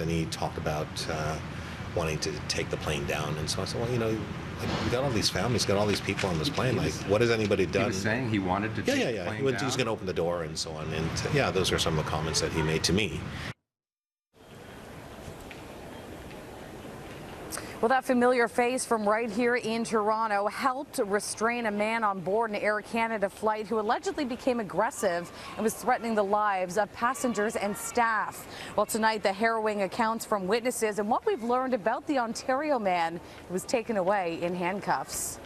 Then he talked about wanting to take the plane down, and so I said, well, you know, like, we got all these families, got all these people on this plane. Like, what has anybody done? He was saying he wanted to take the plane down? He's going to open the door and so on. And yeah, those are some of the comments that he made to me. Well, that familiar face from right here in Toronto helped restrain a man on board an Air Canada flight who allegedly became aggressive and was threatening the lives of passengers and staff. Well, tonight, the harrowing accounts from witnesses and what we've learned about the Ontario man who was taken away in handcuffs.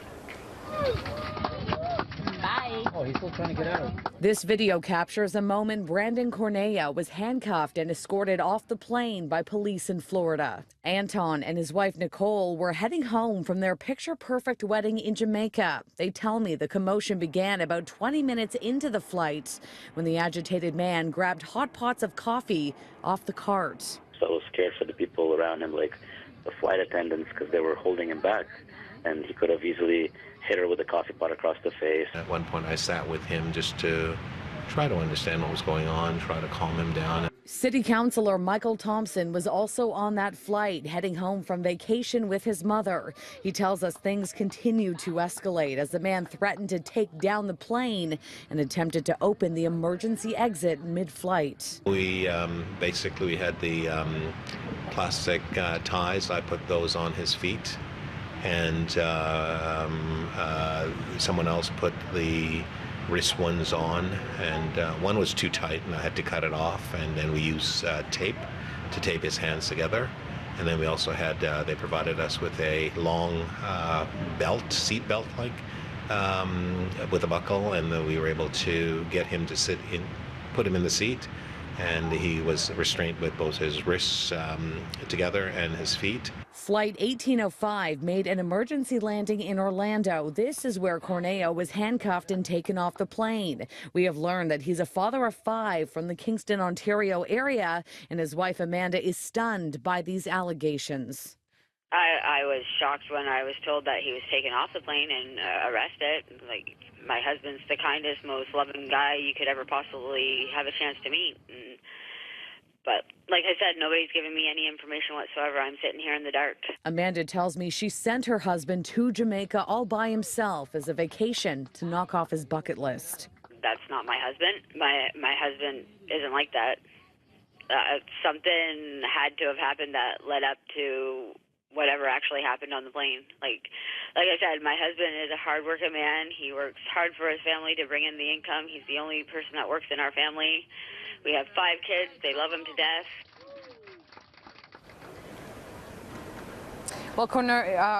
Bye. Oh, he's still trying to get out. This video captures a moment Brandon Cornea was handcuffed and escorted off the plane by police in Florida. Anton and his wife Nicole were heading home from their picture-perfect wedding in Jamaica. They tell me the commotion began about 20 minutes into the flight when the agitated man grabbed hot pots of coffee off the cart. So I was scared for the people around him, like the flight attendants, because they were holding him back, and he could have easily hit her with a coffee pot across the face. At one point, I sat with him just to try to understand what was going on, try to calm him down. City Councillor Michael Thompson was also on that flight, heading home from vacation with his mother. He tells us things continued to escalate as the man threatened to take down the plane and attempted to open the emergency exit mid-flight. We basically had the plastic ties. I put those on his feet, and someone else put the wrist ones on, and one was too tight and I had to cut it off, and then we used tape to tape his hands together. And then we also had, they provided us with a long belt, seat belt like, with a buckle, and then we were able to get him to sit in, put him in the seat, and he was restrained with both his wrists together and his feet. Flight 1805 made an emergency landing in Orlando. This is where Cornea was handcuffed and taken off the plane. We have learned that he's a father of 5 from the Kingston, Ontario area, and his wife Amanda is stunned by these allegations. I was shocked when I was told that he was taken off the plane and arrested. Like, my husband's the kindest, most loving guy you could ever possibly have a chance to meet. But like I said, nobody's giving me any information whatsoever. I'm sitting here in the dark. Amanda tells me she sent her husband to Jamaica all by himself as a vacation to knock off his bucket list. That's not my husband. My husband isn't like that. Something had to have happened that led up to whatever actually happened on the plane. Like I said, my husband is a hard-working man. He works hard for his family to bring in the income. He's the only person that works in our family. We have 5 kids. They love him to death. Well,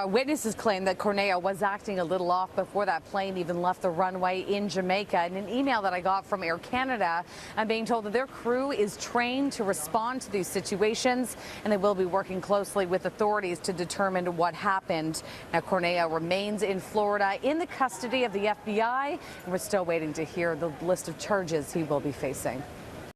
witnesses claim that Cornea was acting a little off before that plane even left the runway in Jamaica. In an email that I got from Air Canada, I'm being told that their crew is trained to respond to these situations, and they will be working closely with authorities to determine what happened. Now, Cornea remains in Florida in the custody of the FBI, and we're still waiting to hear the list of charges he will be facing.